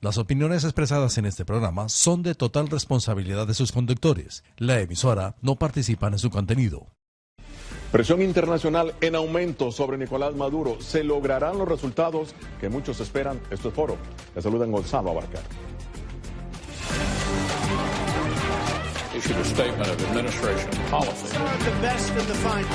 Las opiniones expresadas en este programa son de total responsabilidad de sus conductores. La emisora no participa en su contenido. Presión internacional en aumento sobre Nicolás Maduro. ¿Se lograrán los resultados que muchos esperan? Esto es Foro. Les saludan Gonzalo Abarcar. Issued a statement of administration policy. The best in the final.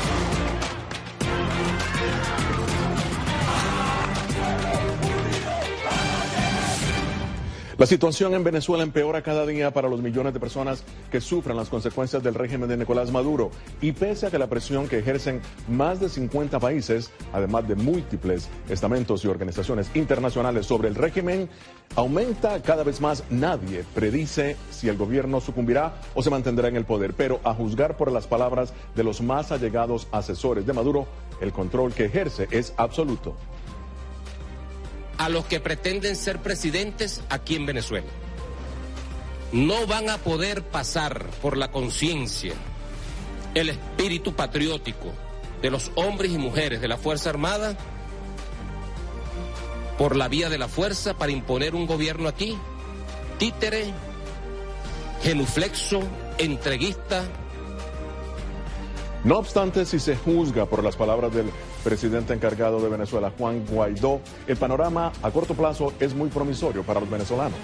La situación en Venezuela empeora cada día para los millones de personas que sufren las consecuencias del régimen de Nicolás Maduro. Y pese a que la presión que ejercen más de 50 países, además de múltiples estamentos y organizaciones internacionales sobre el régimen, aumenta cada vez más, nadie predice si el gobierno sucumbirá o se mantendrá en el poder. Pero a juzgar por las palabras de los más allegados asesores de Maduro, el control que ejerce es absoluto. A los que pretenden ser presidentes aquí en Venezuela. No van a poder pasar por la conciencia, el espíritu patriótico de los hombres y mujeres de la Fuerza Armada por la vía de la fuerza para imponer un gobierno aquí, títere, genuflexo, entreguista. No obstante, si se juzga por las palabras del presidente encargado de Venezuela, Juan Guaidó, el panorama a corto plazo es muy promisorio para los venezolanos.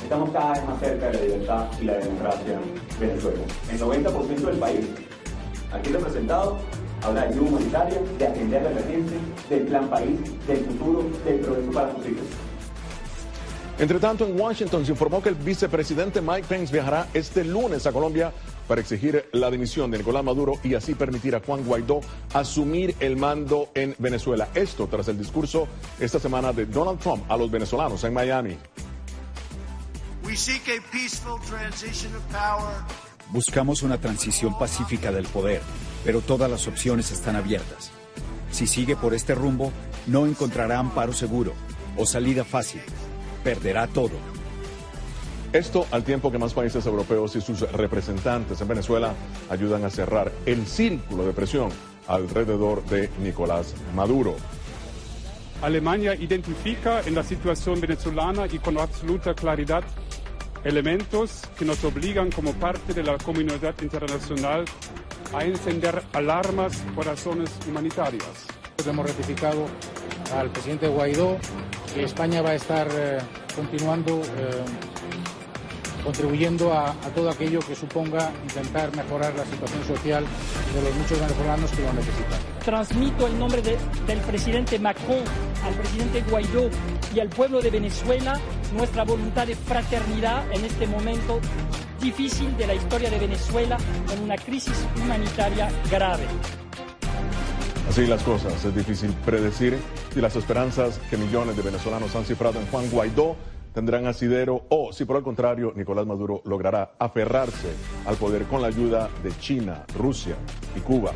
Estamos cada vez más cerca de la libertad y la democracia en Venezuela. El 90% del país, aquí representado, habla de ayuda humanitaria, de atender a la emergencia, del plan país, del futuro, del progreso para sus hijos. Entre tanto, en Washington se informó que el vicepresidente Mike Pence viajará este lunes a Colombia para exigir la dimisión de Nicolás Maduro y así permitir a Juan Guaidó asumir el mando en Venezuela. Esto tras el discurso esta semana de Donald Trump a los venezolanos en Miami. Buscamos una transición pacífica del poder, pero todas las opciones están abiertas. Si sigue por este rumbo, no encontrará amparo seguro o salida fácil. Perderá todo. Esto al tiempo que más países europeos y sus representantes en Venezuela ayudan a cerrar el círculo de presión alrededor de Nicolás Maduro. Alemania identifica en la situación venezolana y con absoluta claridad elementos que nos obligan como parte de la comunidad internacional a encender alarmas por razones humanitarias. Hemos ratificado al presidente Guaidó que España va a estar continuando contribuyendo a todo aquello que suponga intentar mejorar la situación social de los muchos venezolanos que lo necesitan. Transmito el nombre del presidente Macron al presidente Guaidó y al pueblo de Venezuela nuestra voluntad de fraternidad en este momento difícil de la historia de Venezuela con una crisis humanitaria grave. Así las cosas, es difícil predecir si las esperanzas que millones de venezolanos han cifrado en Juan Guaidó tendrán asidero o si por el contrario Nicolás Maduro logrará aferrarse al poder con la ayuda de China, Rusia y Cuba,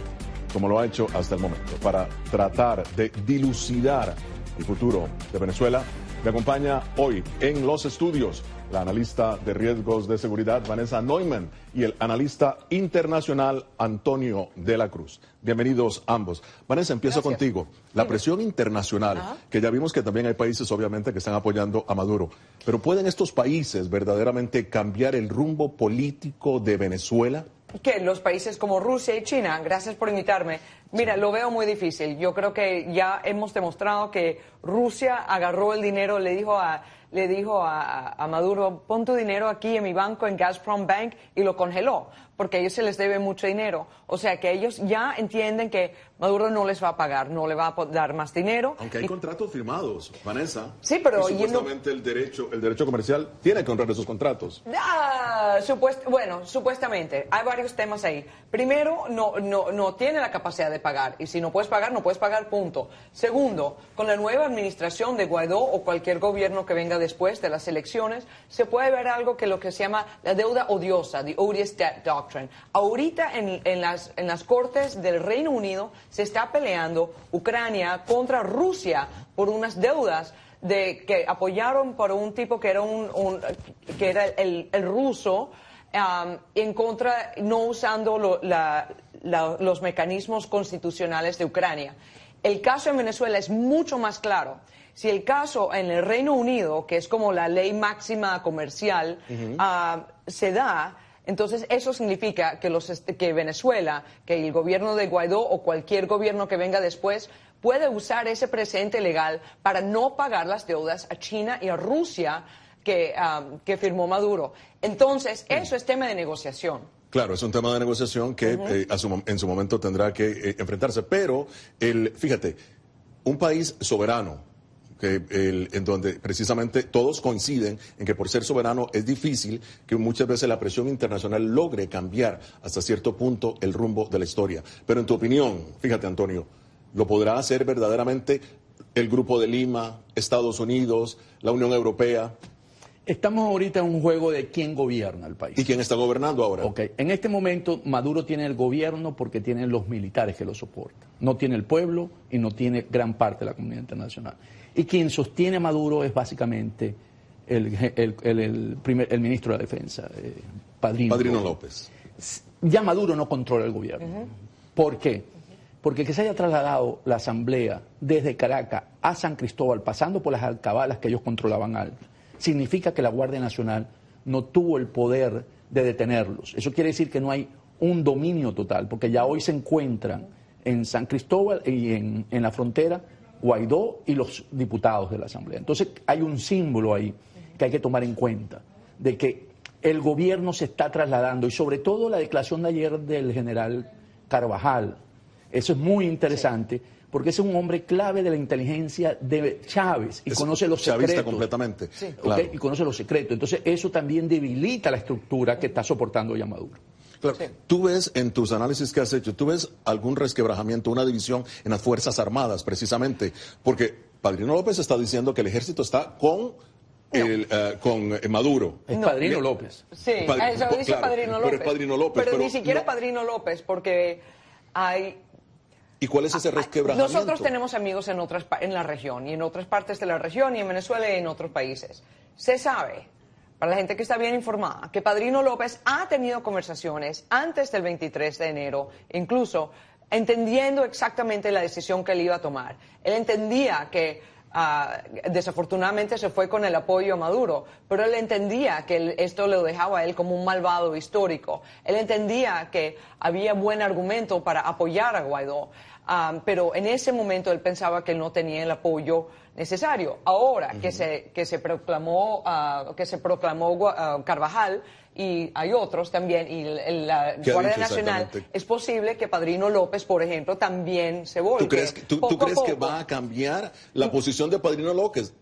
como lo ha hecho hasta el momento. Para tratar de dilucidar el futuro de Venezuela, me acompaña hoy en los estudios la analista de riesgos de seguridad Vanessa Neumann y el analista internacional Antonio de la Cruz. Bienvenidos ambos. Vanessa, empiezo contigo. La presión internacional, que ya vimos que también hay países obviamente que están apoyando a Maduro, pero ¿pueden estos países verdaderamente cambiar el rumbo político de Venezuela? Que los países como Rusia y China, gracias por invitarme. Mira, lo veo muy difícil. Yo creo que ya hemos demostrado que Rusia agarró el dinero, le dijo a Maduro, pon tu dinero aquí en mi banco, en Gazprom Bank, y lo congeló, porque a ellos se les debe mucho dinero. O sea que ellos ya entienden que Maduro no les va a pagar, no le va a dar más dinero. Aunque hay contratos firmados, Vanessa. Sí, pero y supuestamente el derecho comercial tiene que honrar esos contratos. Bueno, supuestamente. Hay varios temas ahí. Primero, no tiene la capacidad de pagar. Y si no puedes pagar, punto. Segundo, con la nueva administración de Guaidó o cualquier gobierno que venga después de las elecciones, se puede ver algo que lo que se llama la deuda odiosa, the odious debt doctrine. Ahorita en las cortes del Reino Unido se está peleando Ucrania contra Rusia por unas deudas que apoyaron por un tipo que era el ruso, en contra, no usando los mecanismos constitucionales de Ucrania. El caso en Venezuela es mucho más claro. Si el caso en el Reino Unido, que es como la ley máxima comercial, se da, entonces eso significa que Venezuela, que el gobierno de Guaidó o cualquier gobierno que venga después puede usar ese precedente legal para no pagar las deudas a China y a Rusia que firmó Maduro. Entonces, eso es tema de negociación. Claro, es un tema de negociación que en su momento tendrá que enfrentarse. Pero, fíjate, un país soberano, en donde precisamente todos coinciden en que por ser soberano es difícil que muchas veces la presión internacional logre cambiar hasta cierto punto el rumbo de la historia. Pero en tu opinión, fíjate, Antonio, ¿lo podrá hacer verdaderamente el Grupo de Lima, Estados Unidos, la Unión Europea? Estamos ahorita en un juego de quién gobierna el país. ¿Y quién está gobernando ahora? Ok, en este momento Maduro tiene el gobierno porque tiene los militares que lo soportan. No tiene el pueblo y no tiene gran parte de la comunidad internacional. Y quien sostiene a Maduro es básicamente el ministro de la Defensa, Padrino López. Ya Maduro no controla el gobierno. ¿Por qué? Porque que se haya trasladado la asamblea desde Caracas a San Cristóbal, pasando por las alcabalas que ellos controlaban alto, significa que la Guardia Nacional no tuvo el poder de detenerlos. Eso quiere decir que no hay un dominio total, porque ya hoy se encuentran en San Cristóbal y en la frontera Guaidó y los diputados de la Asamblea. Entonces hay un símbolo ahí que hay que tomar en cuenta, de que el gobierno se está trasladando, y sobre todo la declaración de ayer del general Carvajal. Eso es muy interesante, porque ese es un hombre clave de la inteligencia de Chávez y conoce los secretos. Chavista completamente. Sí. Claro. Y conoce los secretos. Entonces eso también debilita la estructura que está soportando ya Maduro. Claro. Sí. Tú ves en tus análisis que has hecho, tú ves algún resquebrajamiento, una división en las Fuerzas Armadas, precisamente, porque Padrino López está diciendo que el ejército está con Maduro. Es Padrino López. Sí, eso dice claro, Padrino López. Pero es Padrino López. Pero ni siquiera Padrino López, porque hay... ¿Y cuál es ese resquebrajamiento? Nosotros tenemos amigos en la región, y en otras partes de la región, y en Venezuela y en otros países. Se sabe, para la gente que está bien informada, que Padrino López ha tenido conversaciones antes del 23 de enero, incluso entendiendo exactamente la decisión que él iba a tomar. Él entendía que desafortunadamente se fue con el apoyo a Maduro, pero él entendía que esto lo dejaba a él como un malvado histórico. Él entendía que había buen argumento para apoyar a Guaidó, pero en ese momento él pensaba que él no tenía el apoyo necesario. Ahora que se proclamó Carvajal, y hay otros también, y la Guardia Nacional, es posible que Padrino López, por ejemplo, también se volque. ¿Tú crees que va a cambiar la posición de Padrino López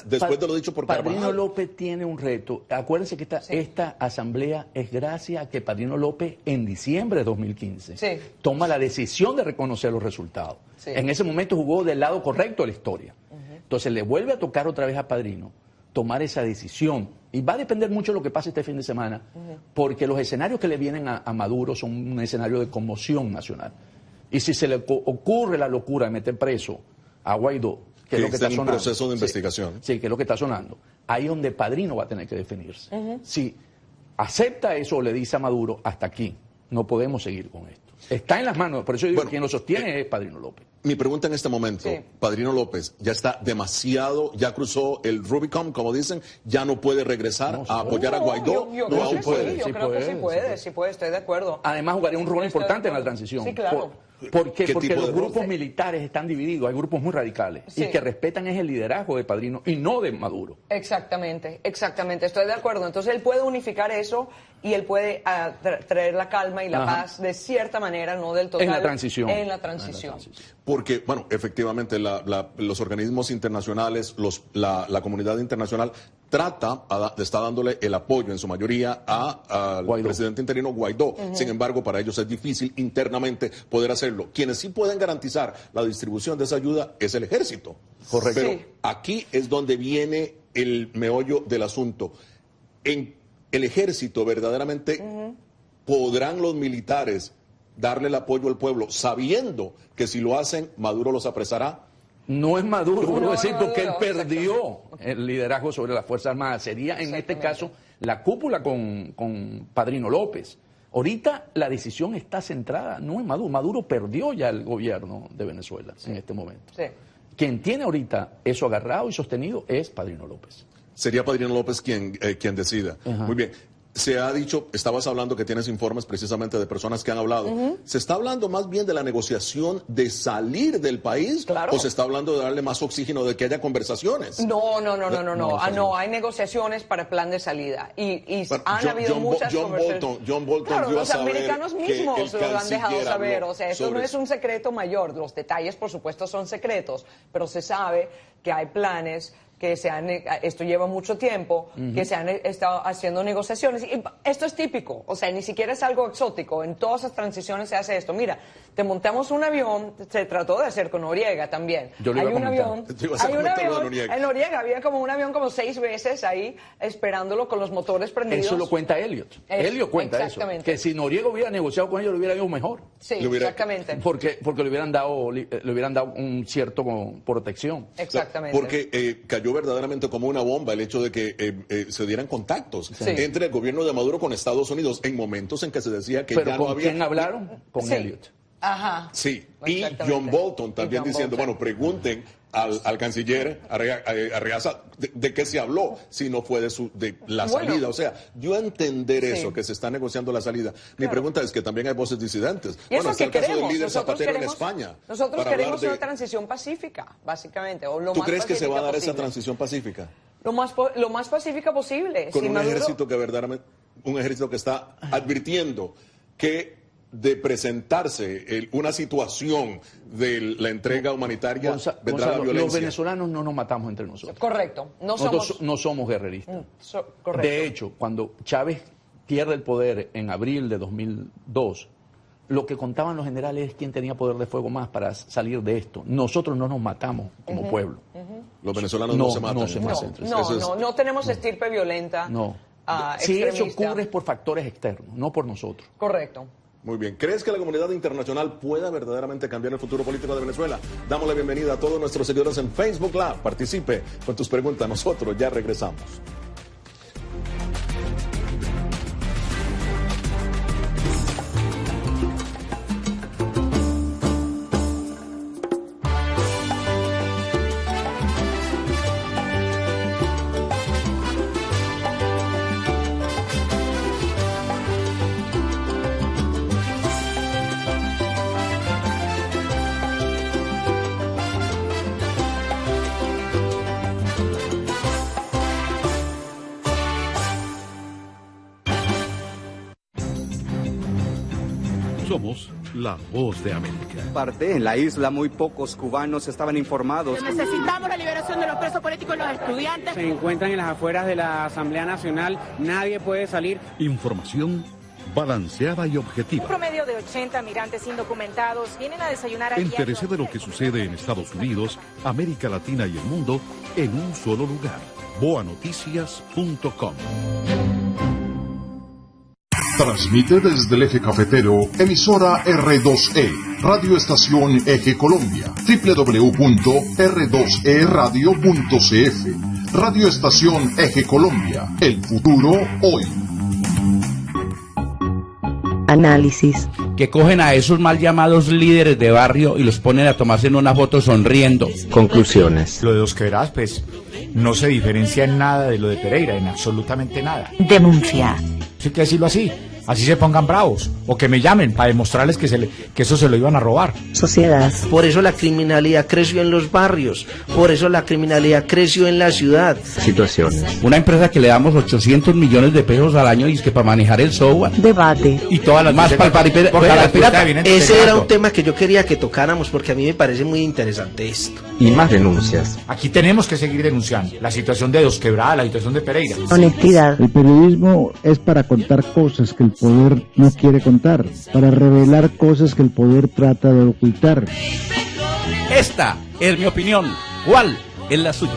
después de lo dicho por Carvajal? Padrino López tiene un reto. Acuérdense que esta asamblea es gracias a que Padrino López en diciembre de 2015 toma la decisión de reconocer los resultados. En ese momento jugó del lado correcto de la historia. Entonces le vuelve a tocar otra vez a Padrino tomar esa decisión. Y va a depender mucho de lo que pase este fin de semana, porque los escenarios que le vienen a Maduro son un escenario de conmoción nacional. Y si se le ocurre la locura de meter preso a Guaidó, que es lo que está sonando. Un proceso de investigación. Sí, que es lo que está sonando. Ahí es donde Padrino va a tener que definirse. Si acepta eso o le dice a Maduro, hasta aquí, no podemos seguir con esto. Está en las manos, por eso yo digo que quien lo sostiene es Padrino López. Mi pregunta en este momento, Padrino López, ya está demasiado, ya cruzó el Rubicon, como dicen, ya no puede regresar a apoyar a Guaidó. Yo creo que sí puede, estoy de acuerdo. Además jugaría un rol importante en la transición. Sí, claro. Porque los grupos militares están divididos, hay grupos muy radicales y que respetan es el liderazgo de Padrino y no de Maduro. Exactamente, estoy de acuerdo. Entonces él puede unificar eso y él puede traer la calma y la paz de cierta manera, no del total. En la transición. Porque, bueno, efectivamente los organismos internacionales, la comunidad internacional está dándole el apoyo en su mayoría al presidente interino Guaidó. Sin embargo, para ellos es difícil internamente poder hacerlo. Quienes sí pueden garantizar la distribución de esa ayuda es el ejército. Correcto. Pero aquí es donde viene el meollo del asunto. En el ejército, verdaderamente, ¿podrán los militares darle el apoyo al pueblo sabiendo que si lo hacen, Maduro los apresará? No es Maduro, vuelvo a decir, porque él perdió el liderazgo sobre las Fuerzas Armadas. Sería, en este caso, la cúpula con Padrino López. Ahorita la decisión está centrada, no en Maduro. Maduro perdió ya el gobierno de Venezuela en este momento. Quien tiene ahorita eso agarrado y sostenido es Padrino López. Sería Padrino López quien decida. Muy bien. Se ha dicho, estabas hablando que tienes informes precisamente de personas que han hablado. ¿Se está hablando más bien de la negociación de salir del país? Claro. ¿O se está hablando de darle más oxígeno, de que haya conversaciones? No, hay negociaciones para plan de salida. Y han habido muchas conversaciones. John Bolton claro, dio a los saber americanos mismos lo han dejado saber. O sea, esto no es un secreto mayor. Los detalles, por supuesto, son secretos, pero se sabe que hay planes que esto lleva mucho tiempo, que se han estado haciendo negociaciones. Y esto es típico, o sea, ni siquiera es algo exótico. En todas las transiciones se hace esto. Mira, te montamos un avión, se trató de hacer con Noriega también. Hay un avión, en Noriega había como un avión como 6 veces ahí esperándolo con los motores prendidos. Eso lo cuenta Elliot. Elliot cuenta eso, que si Noriega hubiera negociado con ellos, le hubiera ido mejor. Sí, exactamente. Porque le hubieran dado un cierto protección. Exactamente. Porque cayó verdaderamente como una bomba el hecho de que se dieran contactos entre el gobierno de Maduro con Estados Unidos en momentos en que se decía que ya no había... ¿Quién hablaron? Con Elliot. Ajá. Sí, y John Bolton también diciendo, bueno, pregunten al canciller Arreaza de qué se habló, si no fue de la salida. O sea, yo entender eso, que se está negociando la salida. Mi pregunta es que también hay voces disidentes. ¿Y bueno, eso está el caso del líder Zapatero en España. Nosotros queremos una transición pacífica, básicamente. ¿Tú crees que se va a dar esa transición pacífica? Lo más pacífica posible. Con un ejército que verdaderamente, un ejército que está advirtiendo que de presentarse una situación de la entrega humanitaria vendrá la violencia. Los venezolanos no nos matamos entre nosotros. Correcto. Nosotros no somos guerreristas. Correcto. De hecho, cuando Chávez pierde el poder en abril de 2002, lo que contaban los generales es quién tenía poder de fuego más para salir de esto. Nosotros no nos matamos como pueblo. Los venezolanos no se matan. No tenemos estirpe violenta. No. Si eso ocurre es por factores externos, no por nosotros. Correcto. Muy bien. ¿Crees que la comunidad internacional pueda verdaderamente cambiar el futuro político de Venezuela? Damos la bienvenida a todos nuestros seguidores en Facebook Live. Participe con tus preguntas. Nosotros ya regresamos. Somos la voz de América. En la isla muy pocos cubanos estaban informados. Necesitamos la liberación de los presos políticos y los estudiantes. Se encuentran en las afueras de la Asamblea Nacional, nadie puede salir. Información balanceada y objetiva. Un promedio de 80 migrantes indocumentados vienen a desayunar aquí. Entérese de lo que sucede en Estados Unidos, América Latina y el mundo en un solo lugar. boanoticias.com. Transmite desde el Eje Cafetero, emisora R2E, Radio Estación Eje Colombia, www.r2eradio.cf. Radio Estación Eje Colombia, el futuro hoy. Análisis. Que cogen a esos mal llamados líderes de barrio y los ponen a tomarse en una foto sonriendo. Conclusiones. Lo de Dos Quebradas, pues, no se diferencia en nada de lo de Pereira, en absolutamente nada. Denuncia. Sí, que decirlo así. Así se pongan bravos, o que me llamen para demostrarles que eso se lo iban a robar. Sociedad. Por eso la criminalidad creció en los barrios, por eso la criminalidad creció en la ciudad. Situaciones. Una empresa que le damos 800 millones de pesos al año y es que para manejar el software. Debate. Y todas las más para el pirata. Ese era un tema que yo quería que tocáramos porque a mí me parece muy interesante esto. Y más denuncias. Aquí tenemos que seguir denunciando la situación de Dos Quebradas, la situación de Pereira. Honestidad. El periodismo es para contar cosas que el poder no quiere contar, para revelar cosas que el poder trata de ocultar. Esta es mi opinión. ¿Cuál es la suya?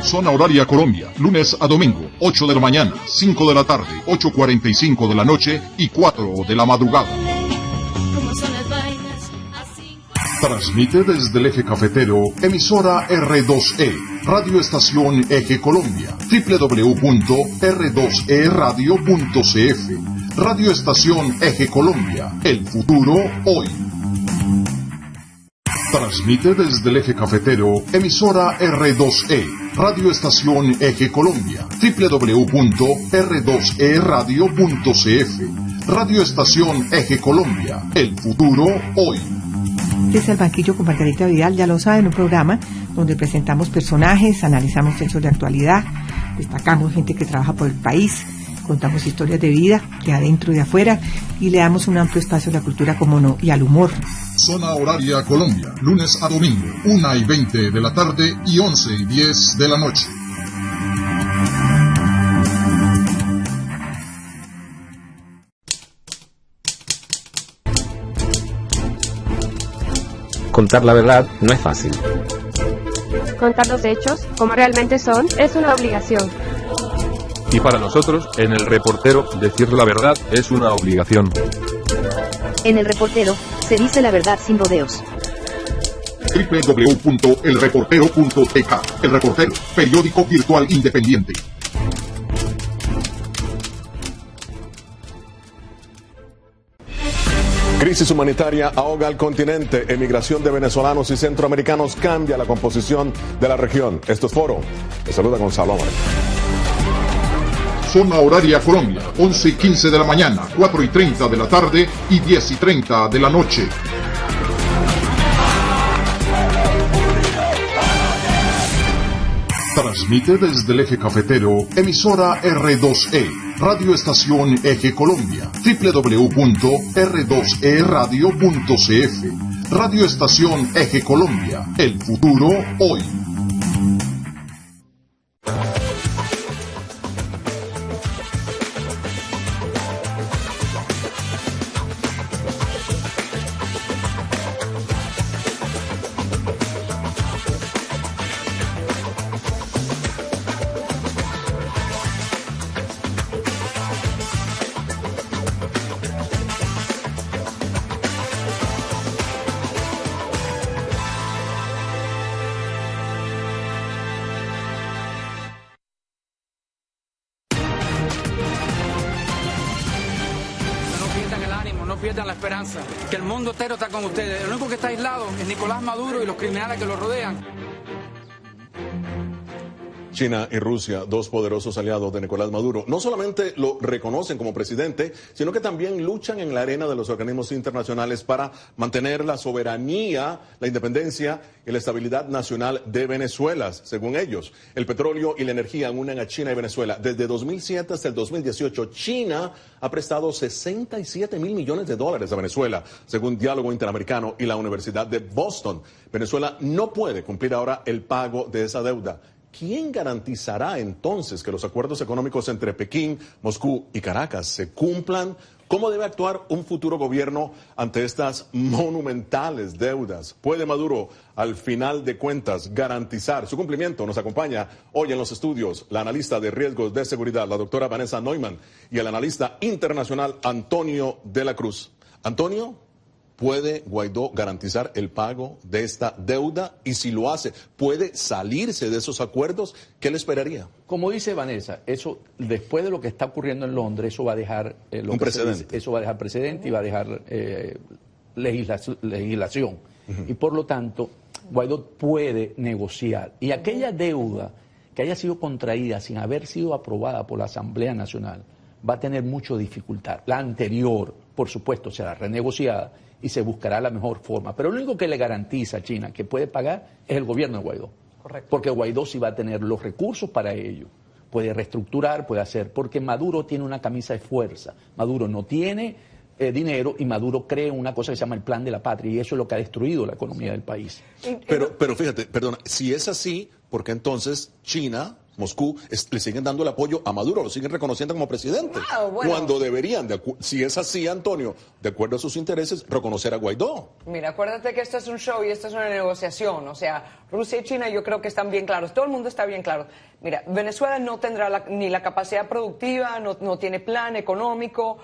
Zona Horaria Colombia, lunes a domingo, 8 de la mañana, 5 de la tarde, 8:45 de la noche y 4 de la madrugada. Transmite desde el Eje Cafetero, emisora R2E, Radio Estación Eje Colombia, www.r2eradio.cf. Radio Estación Eje Colombia, el futuro hoy. Transmite desde el Eje Cafetero, emisora R2E, Radio Estación Eje Colombia, www.r2eradio.cf, Radio Estación Eje Colombia, el futuro hoy. Este es El Banquillo con Margarita Vidal, ya lo saben, un programa donde presentamos personajes, analizamos hechos de actualidad, destacamos gente que trabaja por el país, contamos historias de vida, de adentro y de afuera, y le damos un amplio espacio a la cultura, como no, y al humor. Zona Horaria Colombia, lunes a domingo, 1:20 de la tarde y 11:10 de la noche. Contar la verdad no es fácil. Contar los hechos, como realmente son, es una obligación. Y para nosotros, en El Reportero, decir la verdad es una obligación. En El Reportero, se dice la verdad sin rodeos. www.elreportero.tk. El Reportero, periódico virtual independiente. Crisis humanitaria ahoga al continente. Emigración de venezolanos y centroamericanos cambia la composición de la región. Esto es Foro. Les saluda Gonzalo Álvarez. Zona Horaria Colombia, 11:15 de la mañana, 4:30 de la tarde y 10:30 de la noche. Transmite desde el Eje Cafetero, emisora R2E, Radio Estación Eje Colombia, www.r2eradio.cf, Radio Estación Eje Colombia, el futuro hoy. Que el mundo entero está con ustedes. El único que está aislado es Nicolás Maduro y los criminales que lo rodean. China y Rusia, dos poderosos aliados de Nicolás Maduro, no solamente lo reconocen como presidente, sino que también luchan en la arena de los organismos internacionales para mantener la soberanía, la independencia y la estabilidad nacional de Venezuela, según ellos. El petróleo y la energía unen a China y Venezuela. Desde 2007 hasta el 2018, China ha prestado $67 mil millones a Venezuela, según Diálogo Interamericano y la Universidad de Boston. Venezuela no puede cumplir ahora el pago de esa deuda. ¿Quién garantizará entonces que los acuerdos económicos entre Pekín, Moscú y Caracas se cumplan? ¿Cómo debe actuar un futuro gobierno ante estas monumentales deudas? ¿Puede Maduro, al final de cuentas, garantizar su cumplimiento? Nos acompaña hoy en los estudios la analista de riesgos de seguridad, la doctora Vanessa Neumann, y el analista internacional Antonio de la Cruz. Antonio, ¿puede Guaidó garantizar el pago de esta deuda? Y si lo hace, ¿puede salirse de esos acuerdos? ¿Qué le esperaría? Como dice Vanessa, eso después de lo que está ocurriendo en Londres, eso va a dejar un precedente. Eso va a dejar precedente y va a dejar legislación. Y por lo tanto, Guaidó puede negociar. Y aquella deuda que haya sido contraída sin haber sido aprobada por la Asamblea Nacional va a tener mucha dificultad. La anterior, por supuesto, será renegociada y se buscará la mejor forma. Pero lo único que le garantiza a China que puede pagar es el gobierno de Guaidó. Correcto. Porque Guaidó sí va a tener los recursos para ello. Puede reestructurar, puede hacer, porque Maduro tiene una camisa de fuerza. Maduro no tiene dinero y Maduro crea una cosa que se llama el Plan de la Patria y eso es lo que ha destruido la economía del país. Pero fíjate, perdona, si es así, ¿por qué entonces China, Moscú, le siguen dando el apoyo a Maduro, lo siguen reconociendo como presidente? Bueno. Cuando deberían, si es así, Antonio, de acuerdo a sus intereses, reconocer a Guaidó. Mira, acuérdate que esto es un show y esto es una negociación. O sea, Rusia y China yo creo que están bien claros. Todo el mundo está bien claro. Mira, Venezuela no tendrá ni la capacidad productiva, no tiene plan económico,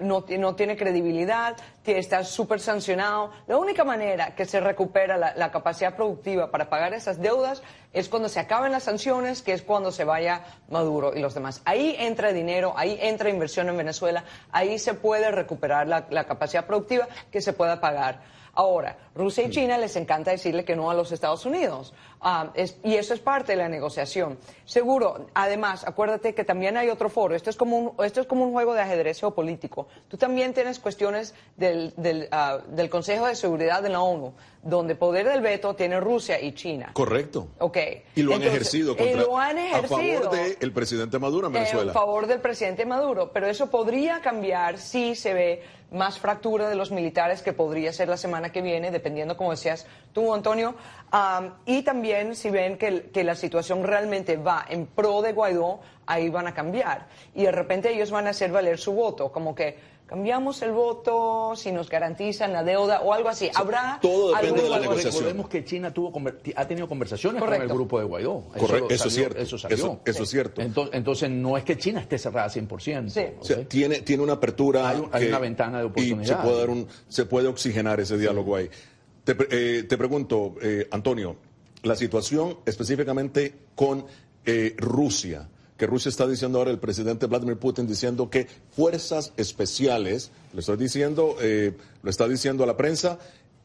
no tiene credibilidad, está súper sancionado. La única manera que se recupera la capacidad productiva para pagar esas deudas es cuando se acaben las sanciones, que es cuando se vaya Maduro y los demás. Ahí entra dinero, ahí entra inversión en Venezuela, ahí se puede recuperar la capacidad productiva que se pueda pagar. Ahora, Rusia y China les encanta decirle que no a los Estados Unidos. Y eso es parte de la negociación. Seguro, además, acuérdate que también hay otro foro. Esto es como un juego de ajedrez geopolítico. Tú también tienes cuestiones del Consejo de Seguridad de la ONU, donde poder del veto tiene Rusia y China. Correcto. Okay. Y lo han ejercido a favor del presidente Maduro en Venezuela. A favor del presidente Maduro. Pero eso podría cambiar si se ve más fractura de los militares, que podría ser la semana que viene, dependiendo, como decías tú, Antonio. Y también si ven que la situación realmente va en pro de Guaidó, ahí van a cambiar. Y de repente ellos van a hacer valer su voto, como que cambiamos el voto si nos garantizan la deuda o algo así. Habrá todo depende de la negociación. Recordemos que China ha tenido conversaciones Correcto. con el grupo de Guaidó. Correcto, eso es cierto. Eso salió. Eso es cierto. Entonces no es que China esté cerrada 100%. Sí. O sea, tiene una apertura. Hay una ventana de oportunidad. Y se puede oxigenar ese diálogo ahí. Te pregunto, Antonio, la situación específicamente con Rusia, que Rusia está diciendo ahora, el presidente Vladimir Putin diciendo que fuerzas especiales, lo está diciendo a la prensa,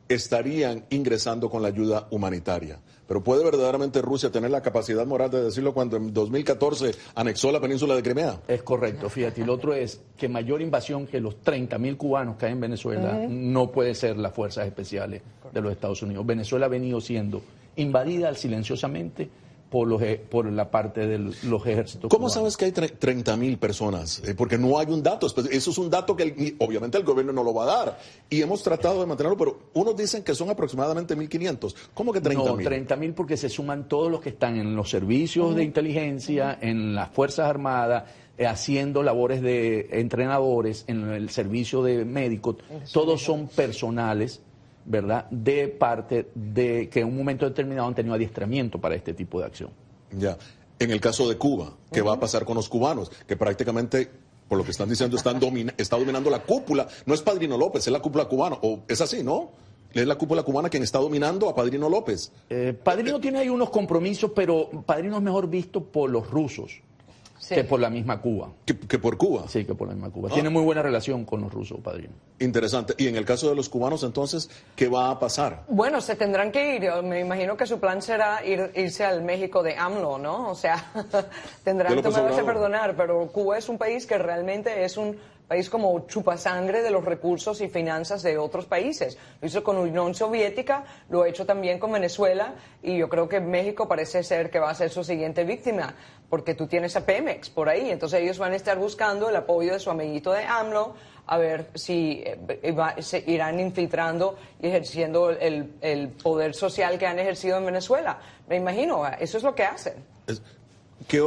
estarían ingresando con la ayuda humanitaria. Pero ¿puede verdaderamente Rusia tener la capacidad moral de decirlo cuando en 2014 anexó la península de Crimea? Es correcto, fíjate. Y lo otro es que mayor invasión que los 30.000 cubanos que hay en Venezuela no puede ser las fuerzas especiales de los Estados Unidos. Venezuela ha venido siendo invadida silenciosamente por la parte de los ejércitos ¿Cómo cubanos. sabes que hay 30.000 personas? Porque no hay un dato. Eso es un dato que obviamente el gobierno no lo va a dar. Y hemos tratado de mantenerlo, pero unos dicen que son aproximadamente 1.500. ¿Cómo que 30.000? No, 30.000 porque se suman todos los que están en los servicios de inteligencia, en las Fuerzas Armadas, haciendo labores de entrenadores, en el servicio de médicos. Todos son personales, ¿verdad?, de parte de que en un momento determinado han tenido adiestramiento para este tipo de acción. Ya. En el caso de Cuba, ¿qué va a pasar con los cubanos? Que prácticamente, por lo que están diciendo, está dominando la cúpula. No es Padrino López, es la cúpula cubana. O es así, ¿no? Es la cúpula cubana quien está dominando a Padrino López. Padrino tiene ahí unos compromisos, pero Padrino es mejor visto por los rusos. Que por la misma Cuba. ¿Que por Cuba? Sí, que por la misma Cuba. Tiene muy buena relación con los rusos, Padrino. Interesante. Y en el caso de los cubanos, entonces, ¿qué va a pasar? Bueno, se tendrán que ir. Me imagino que su plan será irse al México de AMLO, ¿no? O sea, tendrán, tú me vas a perdonar, pero Cuba es un país que realmente es un país como chupasangre de los recursos y finanzas de otros países. Lo hizo con Unión Soviética, lo ha hecho también con Venezuela, y yo creo que México parece ser que va a ser su siguiente víctima, porque tú tienes a Pemex por ahí, entonces ellos van a estar buscando el apoyo de su amiguito de AMLO, a ver si se irán infiltrando y ejerciendo el poder social que han ejercido en Venezuela. Me imagino, eso es lo que hacen. ¿Qué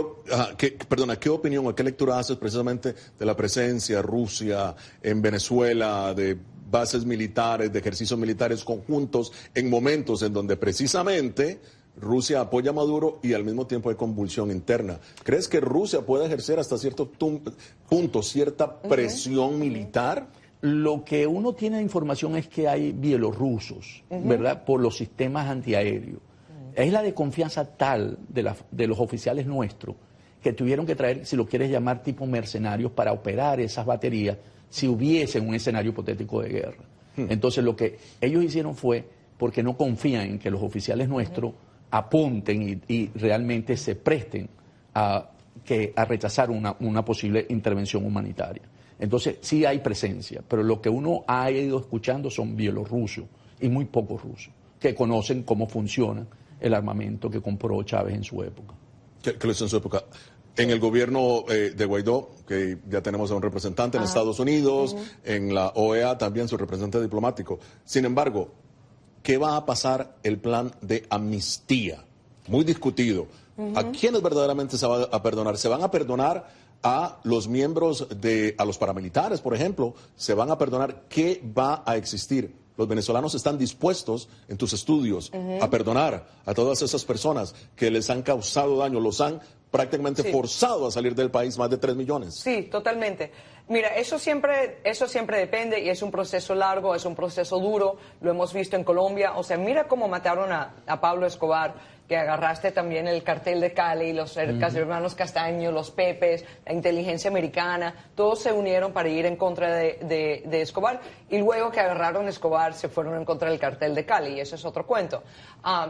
opinión o qué lectura haces precisamente de la presencia Rusia en Venezuela, de bases militares, de ejercicios militares conjuntos, en momentos en donde precisamente Rusia apoya a Maduro y al mismo tiempo hay convulsión interna? ¿Crees que Rusia puede ejercer hasta cierto punto cierta presión militar? Lo que uno tiene de información es que hay bielorrusos, ¿verdad?, por los sistemas antiaéreos. Es la desconfianza tal de los oficiales nuestros que tuvieron que traer, si lo quieres llamar, tipo mercenarios para operar esas baterías si hubiese un escenario hipotético de guerra. Entonces lo que ellos hicieron fue, porque no confían en que los oficiales nuestros apunten y realmente se presten a rechazar una posible intervención humanitaria. Entonces sí hay presencia, pero lo que uno ha ido escuchando son bielorrusos y muy pocos rusos que conocen cómo funciona el armamento que compró Chávez en su época. ¿Qué lo hizo en su época? En el gobierno de Guaidó, que ya tenemos a un representante en Estados Unidos, en la OEA también su representante diplomático. Sin embargo, ¿qué va a pasar el plan de amnistía? Muy discutido. ¿A quiénes verdaderamente se va a perdonar? ¿Se van a perdonar a los miembros a los paramilitares, por ejemplo? ¿Se van a perdonar? ¿Qué va a existir? Los venezolanos están dispuestos, en tus estudios, a perdonar a todas esas personas que les han causado daño, los han prácticamente forzado a salir del país, más de 3 millones. Sí, totalmente. Mira, eso siempre depende y es un proceso largo, es un proceso duro, lo hemos visto en Colombia. O sea, mira cómo mataron a Pablo Escobar, que agarraste también el cartel de Cali, los hermanos Castaño, los Pepes, la inteligencia americana, todos se unieron para ir en contra de Escobar, y luego que agarraron a Escobar se fueron en contra del cartel de Cali, y eso es otro cuento.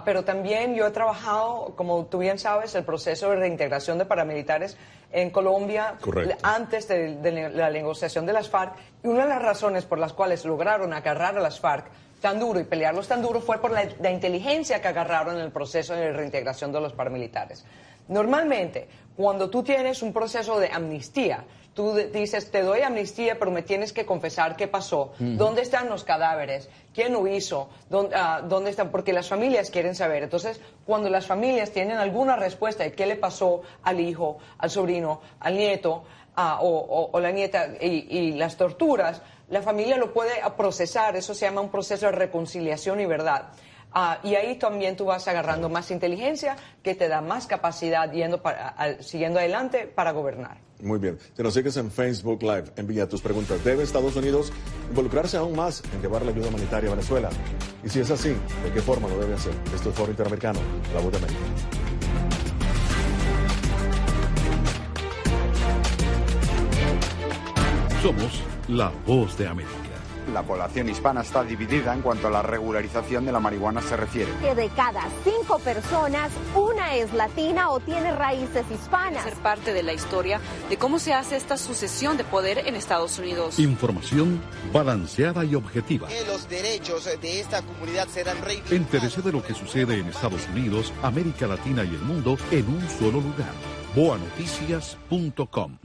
Pero también yo he trabajado, como tú bien sabes, el proceso de reintegración de paramilitares en Colombia. Correcto. Antes de la negociación de las FARC, y una de las razones por las cuales lograron agarrar a las FARC tan duro y pelearlos tan duro fue por la inteligencia que agarraron en el proceso de reintegración de los paramilitares. Normalmente, cuando tú tienes un proceso de amnistía, tú dices, te doy amnistía, pero me tienes que confesar qué pasó, dónde están los cadáveres, quién lo hizo, dónde están, porque las familias quieren saber. Entonces, cuando las familias tienen alguna respuesta de qué le pasó al hijo, al sobrino, al nieto o la nieta y las torturas, la familia lo puede procesar. Eso se llama un proceso de reconciliación y verdad. Y ahí también tú vas agarrando más inteligencia que te da más capacidad siguiendo adelante para gobernar. Muy bien. Si nos sigues en Facebook Live, envía tus preguntas. ¿Debe Estados Unidos involucrarse aún más en llevar la ayuda humanitaria a Venezuela? Y si es así, ¿de qué forma lo debe hacer? Esto es Foro Interamericano, La Voz de América. Somos La Voz de América. La población hispana está dividida en cuanto a la regularización de la marihuana se refiere. Que de cada 5 personas, una es latina o tiene raíces hispanas. Ser parte de la historia de cómo se hace esta sucesión de poder en Estados Unidos. Información balanceada y objetiva. Que los derechos de esta comunidad serán reivindicados. Entérese de lo que sucede en Estados Unidos, América Latina y el mundo en un solo lugar. boanoticias.com.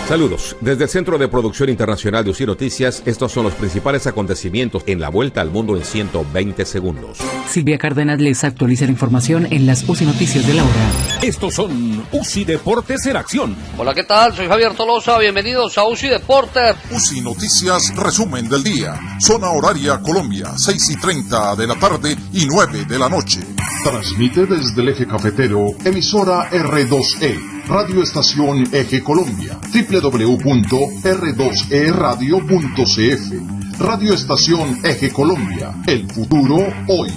Saludos. Desde el Centro de Producción Internacional de UCI Noticias, estos son los principales acontecimientos en la vuelta al mundo en 120 segundos. Silvia Cárdenas les actualiza la información en las UCI Noticias de la hora. Estos son UCI Deportes en acción. Hola, ¿qué tal? Soy Javier Tolosa. Bienvenidos a UCI Deportes. UCI Noticias, resumen del día. Zona horaria Colombia, 6:30 de la tarde y 9 de la noche. Transmite desde el eje cafetero, emisora R2E, Radio Estación Eje Colombia, www.r2eradio.cf. Radio Estación Eje Colombia, el futuro hoy.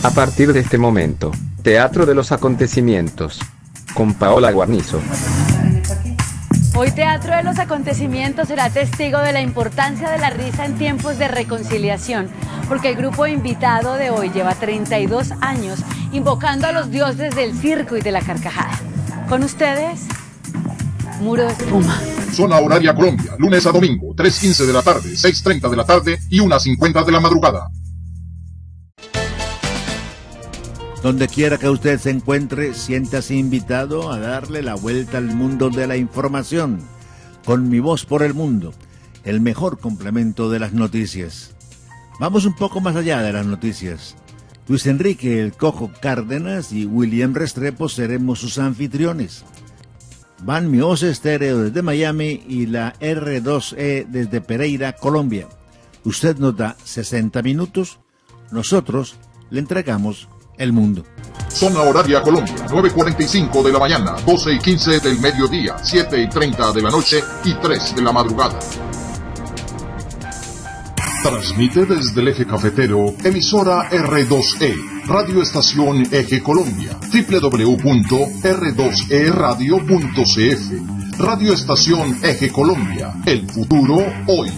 A partir de este momento, Teatro de los Acontecimientos, con Paola Guarnizo. Hoy Teatro de los Acontecimientos será testigo de la importancia de la risa en tiempos de reconciliación, porque el grupo invitado de hoy lleva 32 años invocando a los dioses del circo y de la carcajada. Con ustedes, Muro de Espuma. Zona horaria Colombia, lunes a domingo, 3:15 de la tarde, 6:30 de la tarde y 1:50 de la madrugada. Donde quiera que usted se encuentre, siéntase invitado a darle la vuelta al mundo de la información. Con Mi Voz por el Mundo, el mejor complemento de las noticias. Vamos un poco más allá de las noticias. Luis Enrique El Cojo Cárdenas y William Restrepo seremos sus anfitriones. Van Mi Voz Estéreo desde Miami y la R2E desde Pereira, Colombia. Usted nos da 60 minutos, nosotros le entregamos el mundo. Zona horaria Colombia, 9:45 de la mañana, 12:15 del mediodía, 7:30 de la noche y 3 de la madrugada. Transmite desde el eje cafetero, emisora R2E, Radio Estación Eje Colombia, www.r2eradio.cf. Radio Estación Eje Colombia, el futuro hoy.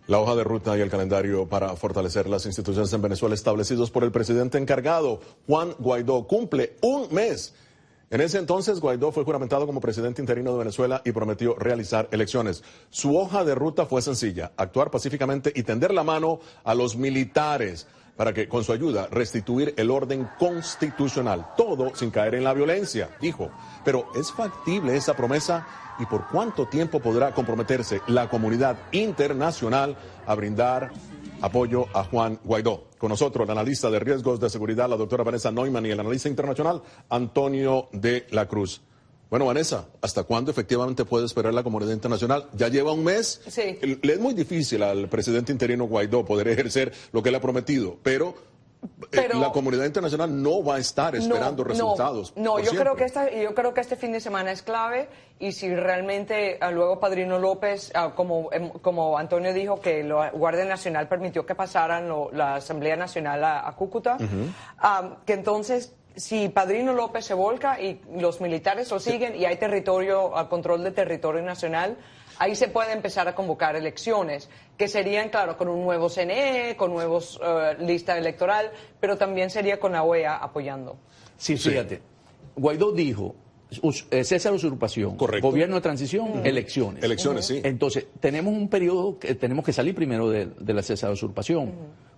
La hoja de ruta y el calendario para fortalecer las instituciones en Venezuela establecidos por el presidente encargado, Juan Guaidó, cumple un mes. En ese entonces, Guaidó fue juramentado como presidente interino de Venezuela y prometió realizar elecciones. Su hoja de ruta fue sencilla: actuar pacíficamente y tender la mano a los militares para que, con su ayuda, restituir el orden constitucional. Todo sin caer en la violencia, dijo. Pero ¿es factible esa promesa? ¿Y por cuánto tiempo podrá comprometerse la comunidad internacional a brindar apoyo a Juan Guaidó? Con nosotros, la analista de riesgos de seguridad, la doctora Vanessa Neumann, y el analista internacional, Antonio de la Cruz. Bueno, Vanessa, ¿hasta cuándo efectivamente puede esperar la comunidad internacional? Ya lleva un mes. Sí. Le es muy difícil al presidente interino Guaidó poder ejercer lo que él ha prometido, pero la comunidad internacional no va a estar esperando resultados. Yo creo que este fin de semana es clave, y si realmente luego Padrino López, como Antonio dijo, que la Guardia Nacional permitió que pasaran la Asamblea Nacional a Cúcuta, que entonces, si Padrino López se volca y los militares lo siguen y hay control de territorio nacional, ahí se puede empezar a convocar elecciones, que serían, claro, con un nuevo CNE, con nuevos lista electoral, pero también sería con la OEA apoyando. Sí, fíjate, Guaidó dijo, cesa la usurpación, gobierno de transición, elecciones. Elecciones, sí. Entonces, tenemos un periodo que tenemos que salir primero de la cesa de la usurpación,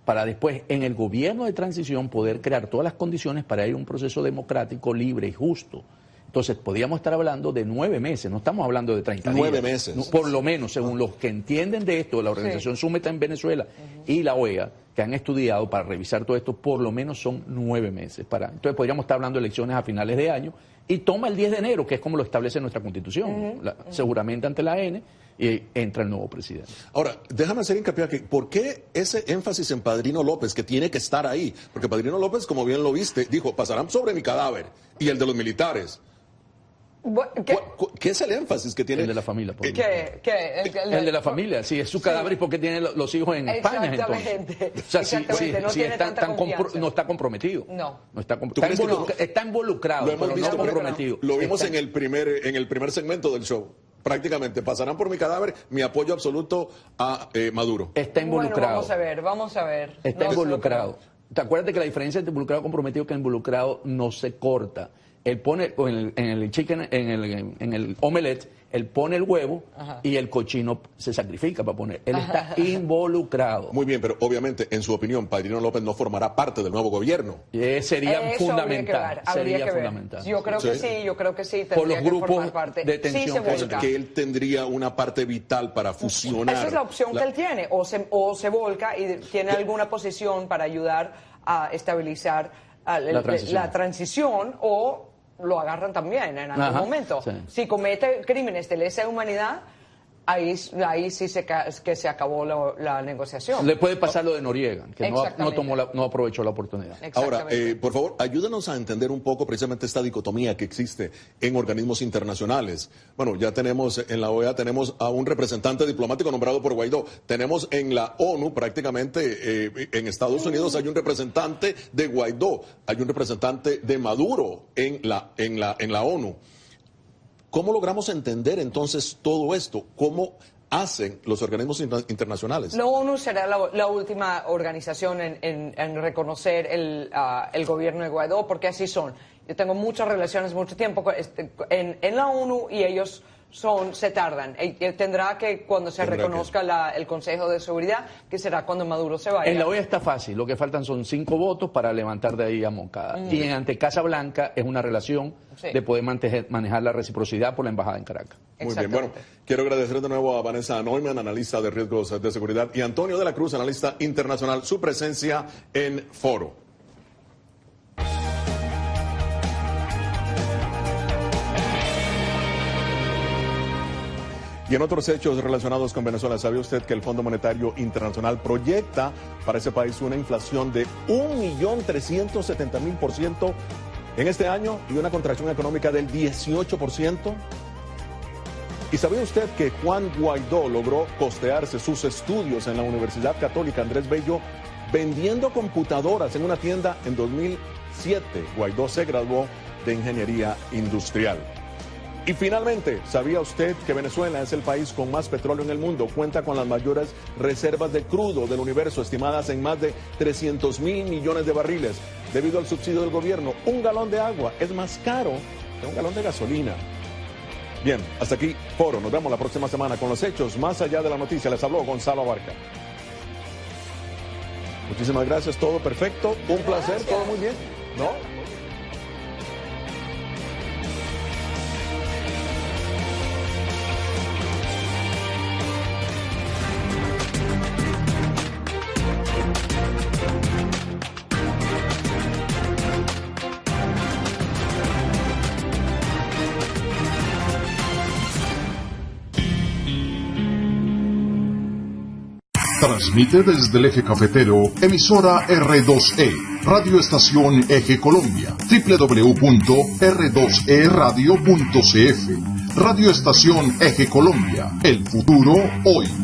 para después, en el gobierno de transición, poder crear todas las condiciones para ir a un proceso democrático, libre y justo. Entonces, podríamos estar hablando de 9 meses, no estamos hablando de 30 días. 9 meses. No, por lo menos, según los que entienden de esto, la Organización Súmeta en Venezuela y la OEA, que han estudiado para revisar todo esto, por lo menos son 9 meses. Entonces, podríamos estar hablando de elecciones a finales de año, y toma el 10 de enero, que es como lo establece nuestra Constitución, seguramente ante la AN, y entra el nuevo presidente. Ahora, déjame hacer hincapié aquí. ¿Por qué ese énfasis en Padrino López, que tiene que estar ahí? Porque Padrino López, como bien lo viste, dijo, pasarán sobre mi cadáver y el de los militares. ¿Qué es el énfasis que tiene? El de la familia. El de la familia, sí, es su cadáver, y porque tiene los hijos en España. Exactamente. O sea, no está comprometido. No. Está involucrado, pero no comprometido. Lo vimos en el primer segmento del show. Prácticamente, pasarán por mi cadáver, mi apoyo absoluto a Maduro. Está involucrado. Bueno, vamos a ver. Está involucrado. Acuérdate que la diferencia entre involucrado y comprometido es que el involucrado no se corta. Él pone en el omelette, él pone el huevo y el cochino se sacrifica para poner. Él está involucrado. Muy bien, pero obviamente, en su opinión, Padrino López no formará parte del nuevo gobierno. Sería fundamental. Yo creo que sí. Por los grupos de tensión. Que él tendría una parte vital para fusionar. Esa es la opción que él tiene. O se volca y tiene alguna posición para ayudar a estabilizar la transición, o lo agarran también en algún momento. Sí. Si comete crímenes de lesa humanidad, ahí sí que se acabó la negociación. Le puede pasar lo de Noriega, que no aprovechó la oportunidad. Ahora, por favor, ayúdanos a entender un poco precisamente esta dicotomía que existe en organismos internacionales. Bueno, ya tenemos en la OEA, tenemos a un representante diplomático nombrado por Guaidó. Tenemos en la ONU, prácticamente, en Estados Unidos hay un representante de Guaidó, hay un representante de Maduro en la ONU. ¿Cómo logramos entender entonces todo esto? ¿Cómo hacen los organismos internacionales? La ONU será la última organización en reconocer el gobierno de Guaidó, porque así son. Yo tengo muchas relaciones, mucho tiempo en la ONU, y ellos se tardan. Tendrá que, cuando se reconozca el Consejo de Seguridad, que será cuando Maduro se vaya. En la OEA está fácil, lo que faltan son 5 votos para levantar de ahí a Moncada. Y ante Casa Blanca es una relación de poder manejar la reciprocidad por la embajada en Caracas. Muy bien, bueno, quiero agradecer de nuevo a Vanessa Neumann, analista de riesgos de seguridad, y Antonio de la Cruz, analista internacional, su presencia en Foro. Y en otros hechos relacionados con Venezuela, ¿sabe usted que el Fondo Monetario Internacional proyecta para ese país una inflación de 1.370.000% en este año y una contracción económica del 18%? ¿Y sabía usted que Juan Guaidó logró costearse sus estudios en la Universidad Católica Andrés Bello vendiendo computadoras en una tienda en 2007? Guaidó se graduó de Ingeniería Industrial. Y finalmente, ¿sabía usted que Venezuela es el país con más petróleo en el mundo? Cuenta con las mayores reservas de crudo del universo, estimadas en más de 300.000 millones de barriles. Debido al subsidio del gobierno, un galón de agua es más caro que un galón de gasolina. Bien, hasta aquí Foro. Nos vemos la próxima semana con los hechos más allá de la noticia. Les habló Gonzalo Abarca. Muchísimas gracias, todo perfecto. Un placer, todo muy bien, ¿no? Transmite desde el Eje Cafetero, emisora R2E, Radio Estación Eje Colombia, www.r2eradio.cf. Radio Estación Eje Colombia, el futuro hoy.